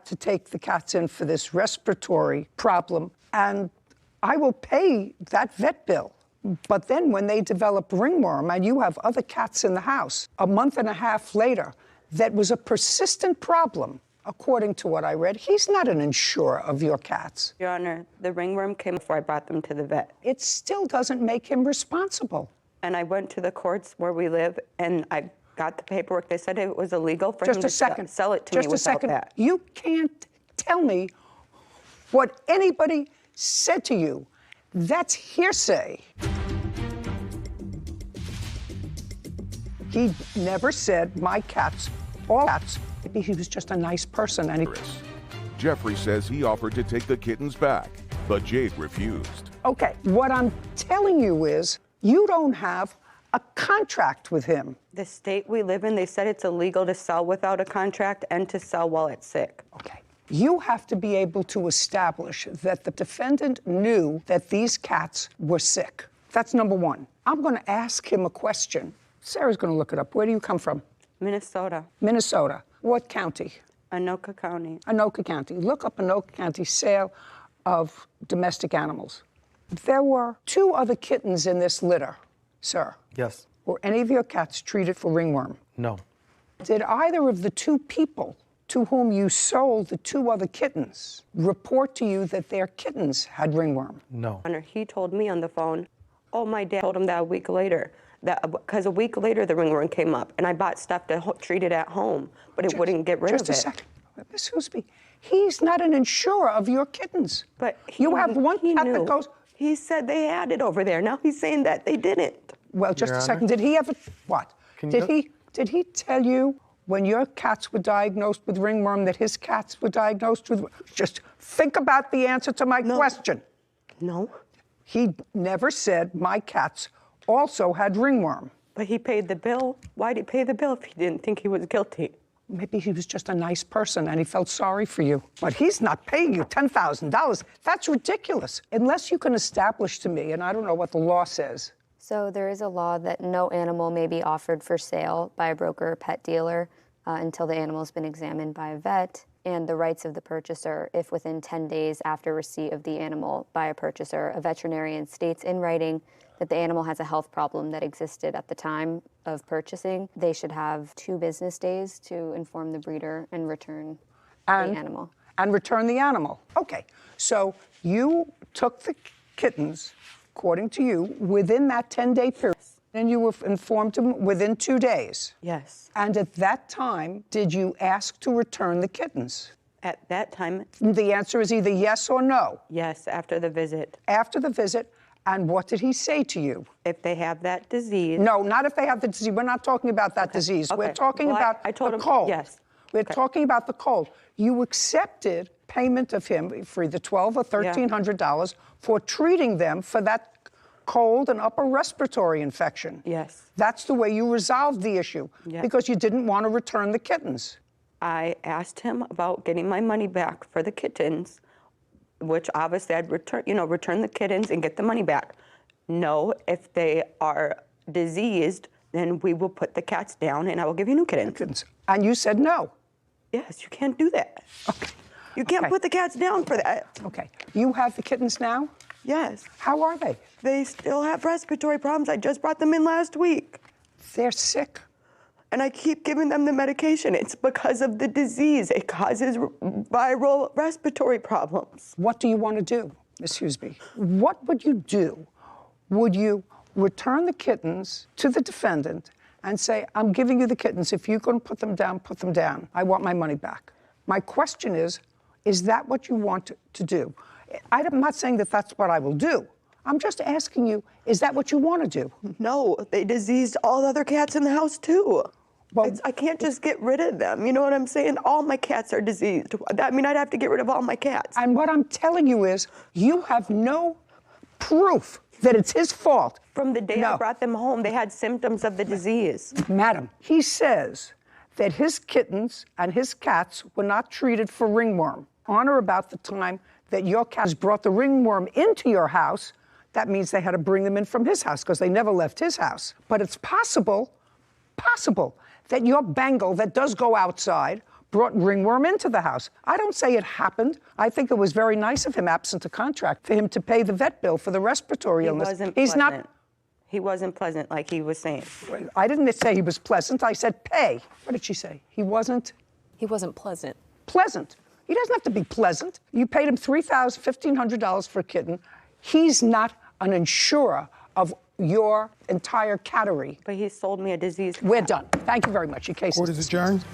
to take the cats in for this respiratory problem, and I will pay that vet bill. But then when they develop ringworm and you have other cats in the house, a month and a half later, that was a persistent problem, according to what I read, he's not an insurer of your cats. Your Honor, the ringworm came before I brought them to the vet. It still doesn't make him responsible. And I went to the courts where we live, and I got the paperwork. They said it was illegal for him to sell it to me without that. You can't tell me what anybody said to you. That's hearsay. He never said, my cats, all cats. Maybe he was just a nice person and he... Jeffrey says he offered to take the kittens back, but Jade refused. Okay, what I'm telling you is, you don't have a contract with him. The state we live in, they said it's illegal to sell without a contract and to sell while it's sick. Okay. You have to be able to establish that the defendant knew that these cats were sick. That's number one. I'm going to ask him a question. Sarah's going to look it up. Where do you come from? Minnesota. Minnesota. What county? Anoka County. Anoka County. Look up Anoka County sale of domestic animals. There were 2 other kittens in this litter, sir. Yes. Were any of your cats treated for ringworm? No. Did either of the 2 people to whom you sold the 2 other kittens report to you that their kittens had ringworm? No. He told me on the phone, oh, my dad told him that a week later, because a week later the ringworm came up, and I bought stuff to treat it at home, but it wouldn't get rid of it. Just a second. Miss Hoosby, he's not an insurer of your kittens. But you have one cat that goes... He said they had it over there. Now he's saying that they didn't. Well, just a second. Did he ever... What? Did he tell you when your cats were diagnosed with ringworm that his cats were diagnosed with... Just think about the answer to my question. No. He never said my cats also had ringworm. But he paid the bill. Why'd he pay the bill if he didn't think he was guilty? Maybe he was just a nice person and he felt sorry for you. But he's not paying you $10,000. That's ridiculous. Unless you can establish to me, and I don't know what the law says. So there is a law that no animal may be offered for sale by a broker or pet dealer until the animal has been examined by a vet, and the rights of the purchaser if within 10 days after receipt of the animal by a purchaser, a veterinarian states in writing that the animal has a health problem that existed at the time of purchasing. They should have 2 business days to inform the breeder and return the animal. And return the animal. Okay, so you took the kittens, according to you, within that 10-day period, and you were informed them within 2 days. Yes. And at that time, did you ask to return the kittens? At that time... The answer is either yes or no. Yes, after the visit. After the visit. And what did he say to you? If they have that disease. No, not if they have the disease. We're not talking about that disease. We're talking about the cold. Yes. We're talking about the cold. You accepted payment of him for either $1,200 or $1,300 for treating them for that cold and upper respiratory infection. Yes. That's the way you resolved the issue, because you didn't want to return the kittens. I asked him about getting my money back for the kittens, which obviously I'd return the kittens and get the money back. No, if they are diseased, then we will put the cats down and I will give you new kittens. And you said no. Yes, you can't do that. Okay. You can't put the cats down for that. Okay. You have the kittens now? Yes. How are they? They still have respiratory problems. I just brought them in last week. They're sick. And I keep giving them the medication. It's because of the disease. It causes viral respiratory problems. What do you want to do, Miss Hoosby? What would you do? Would you return the kittens to the defendant and say, I'm giving you the kittens. If you're going to put them down, put them down. I want my money back. My question is that what you want to do? I'm not saying that that's what I will do. I'm just asking you, is that what you want to do? No, they diseased all the other cats in the house too. Well, I can't just get rid of them. You know what I'm saying? All my cats are diseased. I mean, I'd have to get rid of all my cats. And what I'm telling you is, you have no proof that it's his fault. From the day I brought them home, they had symptoms of the disease. Madam, he says that his kittens and his cats were not treated for ringworm on or about the time that your cats brought the ringworm into your house. That means they had to bring them in from his house because they never left his house. But it's possible that your Bengal that does go outside brought ringworm into the house. I don't say it happened. I think it was very nice of him, absent a contract, for him to pay the vet bill for the respiratory illness. He's not. He wasn't pleasant, like he was saying. I didn't say he was pleasant. I said pay. What did she say? He wasn't? He wasn't pleasant. Pleasant. He doesn't have to be pleasant. You paid him $1,500 for a kitten. He's not an insurer of your entire cattery. But he sold me a diseased cat. We're done. Thank you very much. Your case Court is adjourned.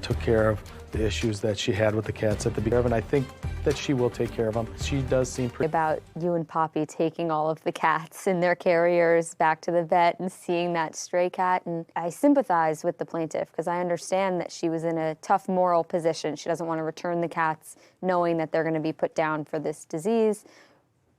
Took care of the issues that she had with the cats at the beginning, and I think that she will take care of them. She does seem pretty... About you and Poppy taking all of the cats in their carriers back to the vet and seeing that stray cat, and I sympathize with the plaintiff because I understand that she was in a tough moral position. She doesn't want to return the cats knowing that they're going to be put down for this disease,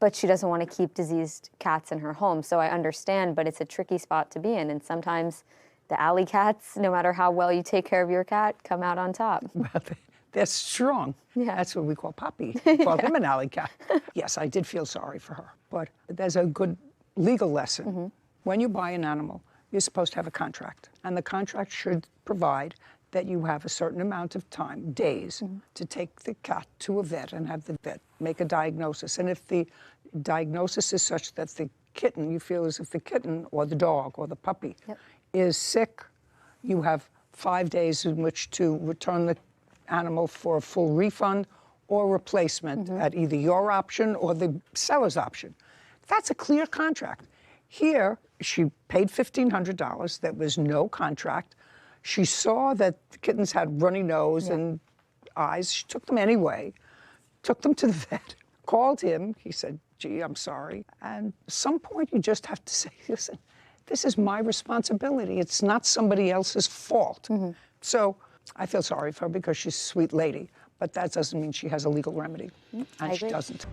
but she doesn't want to keep diseased cats in her home. So I understand, but it's a tricky spot to be in, and sometimes the alley cats, no matter how well you take care of your cat, come out on top. Well, they're strong. Yeah. That's what we call Poppy. We call him an alley cat. Yes, I did feel sorry for her. But there's a good legal lesson. Mm-hmm. When you buy an animal, you're supposed to have a contract. And the contract should provide that you have a certain amount of time, days, to take the cat to a vet and have the vet make a diagnosis. And if the diagnosis is such that the kitten, you feel as if the kitten or the dog or the puppy is sick, you have 5 days in which to return the animal for a full refund or replacement at either your option or the seller's option. That's a clear contract. Here, she paid $1,500. There was no contract. She saw that the kittens had runny nose and eyes. She took them anyway, took them to the vet, called him. He said, gee, I'm sorry. And at some point, you just have to say, listen, this is my responsibility. It's not somebody else's fault. So I feel sorry for her because she's a sweet lady, but that doesn't mean she has a legal remedy, and she doesn't.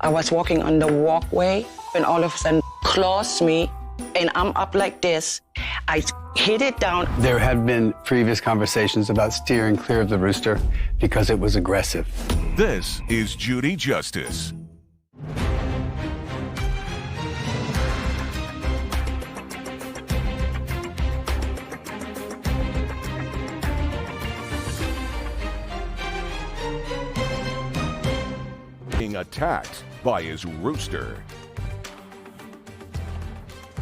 I was walking on the walkway and all of a sudden claws me and I'm up like this. I hit it down. There had been previous conversations about steering clear of the rooster because it was aggressive. This is Judy Justice. Being attacked by his rooster.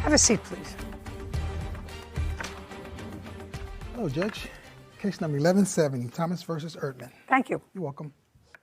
Have a seat, please. Hello, Judge. Case number 1170, Thomas versus Erdman. Thank you. You're welcome.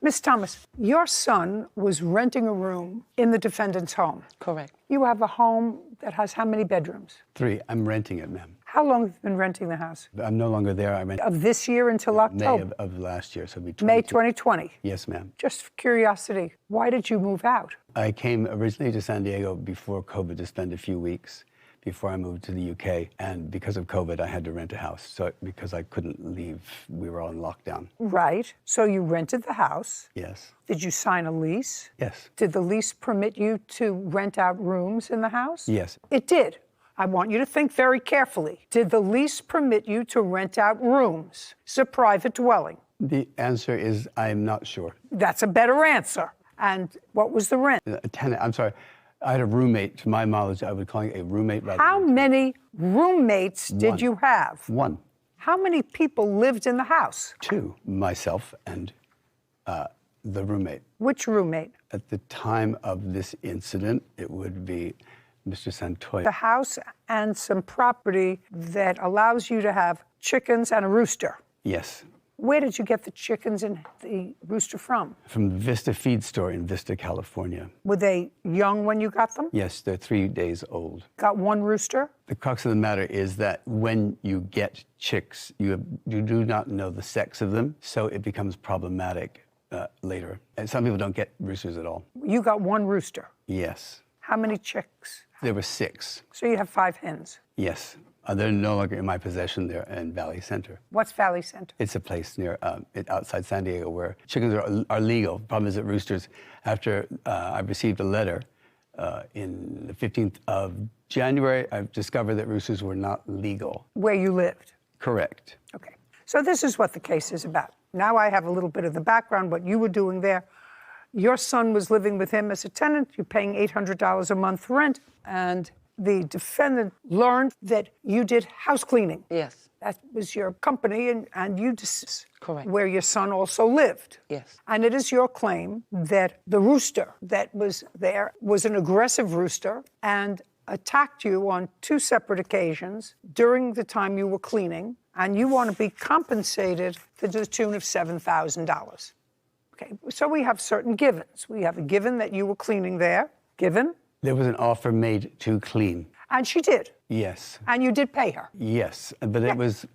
Miss Thomas, your son was renting a room in the defendant's home. Correct. You have a home that has how many bedrooms? 3. I'm renting it, ma'am. How long have you been renting the house? I'm no longer there. I rent Of this year until October? May of last year, so it'll be May 22. 2020? Yes, ma'am. Just for curiosity, why did you move out? I came originally to San Diego before COVID to spend a few weeks before I moved to the UK. And because of COVID, I had to rent a house. So because I couldn't leave, we were all in lockdown. Right. So you rented the house. Yes. Did you sign a lease? Yes. Did the lease permit you to rent out rooms in the house? Yes. It did. I want you to think very carefully. Did the lease permit you to rent out rooms? It's a private dwelling. The answer is I'm not sure. That's a better answer. And what was the rent? A tenant, I'm sorry. I had a roommate. To my knowledge, I would call it a roommate rather How than many roommates did One. you have? 1. How many people lived in the house? 2, myself and the roommate. Which roommate? At the time of this incident, it would be Mr. Santoya. The house and some property that allows you to have chickens and a rooster. Yes, Where did you get the chickens and the rooster from? from the Vista Feed Store in Vista, California. Were they young when you got them? Yes, they're 3 days old. Got one rooster? The crux of the matter is that when you get chicks, you do not know the sex of them, so it becomes problematic later. And some people don't get roosters at all. You got one rooster. Yes. How many chicks? There were 6. So you have 5 hens. Yes. They're no longer in my possession. They're in Valley Center. What's Valley Center? It's a place near outside San Diego where chickens are legal. Problem is that roosters, after I received a letter in the 15th of January, I've discovered that roosters were not legal. Where you lived? Correct. Okay. So this is what the case is about. Now I have a little bit of the background, what you were doing there. Your son was living with him as a tenant. You're paying $800 a month rent, and the defendant learned that you did house cleaning. Yes. That was your company, and you Correct. Where your son also lived. Yes. And it is your claim that the rooster that was there was an aggressive rooster and attacked you on 2 separate occasions during the time you were cleaning, and you want to be compensated to the tune of $7,000. Okay, so we have certain givens. We have a given that you were cleaning there, given. There was an offer made to clean. And she did. Yes. And you did pay her. Yes, but it was,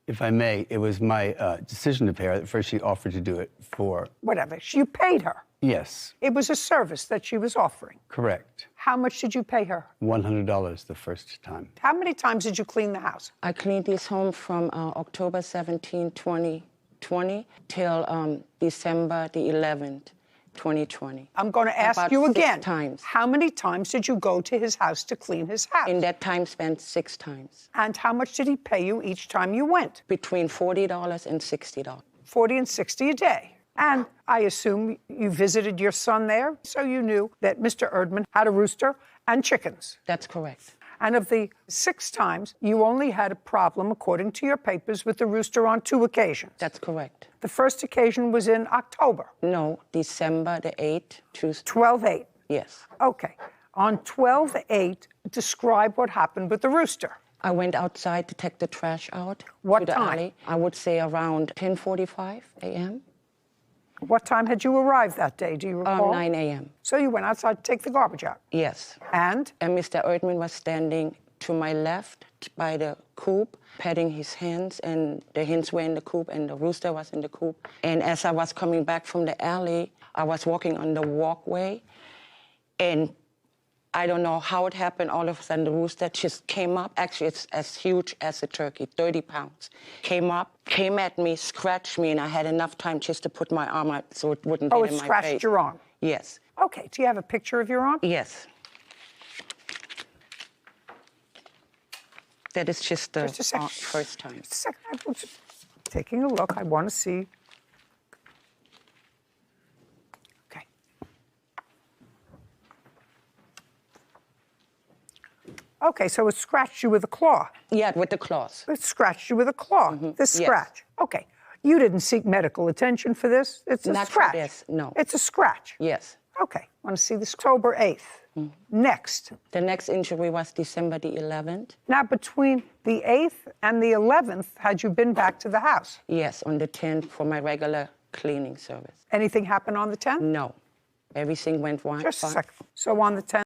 if I may, it was my decision to pay her. At first, she offered to do it for... Whatever. You paid her. Yes. It was a service that she was offering. Correct. How much did you pay her? $100 the first time. How many times did you clean the house? I cleaned this home from October 17, 2020 till December the 11th, 2020. I'm going to ask About you 6 again. times. How many times did you go to his house to clean his house? In that time spent 6 times. And how much did he pay you each time you went? Between $40 and $60. 40 and 60 a day. And I assume you visited your son there, so you knew that Mr. Erdman had a rooster and chickens. That's correct. And of the 6 times, you only had a problem, according to your papers, with the rooster on 2 occasions. That's correct. The first occasion was in October. No, December the 8th, Tuesday. 12/8. Yes. Okay. On 12/8, describe what happened with the rooster. I went outside to take the trash out. What to the time? alley. I would say around 10:45 a.m. What time had you arrived that day? Do you recall? 9 a.m. So you went outside to take the garbage out. Yes. And? And Mr. Erdman was standing to my left by the coop, petting his hens, and the hens were in the coop, and the rooster was in the coop. And as I was coming back from the alley, I was walking on the walkway, and I don't know how it happened. All of a sudden, the rooster just came up. Actually, it's as huge as a turkey, 30 pounds. Came up, came at me, scratched me, and I had enough time just to put my arm out so it wouldn't get in my face. Oh, it scratched your arm? Yes. Okay. Do you have a picture of your arm? Yes. That is just the first time. Just a second. I'm just taking a look. I want to see. Okay. Okay, so it scratched you with a claw. Yeah, with the claws. It scratched you with a claw. This Yes. scratch. Okay. You didn't seek medical attention for this? It's a Not for scratch. this, no. It's a scratch. Yes. Okay. Want to see this? October 8th. Next. The next injury was December the 11th. Now, between the 8th and the 11th, had you been back to the house? Yes, on the 10th for my regular cleaning service. Anything happen on the 10th? No. Everything went fine. Just a second. So on the 10th,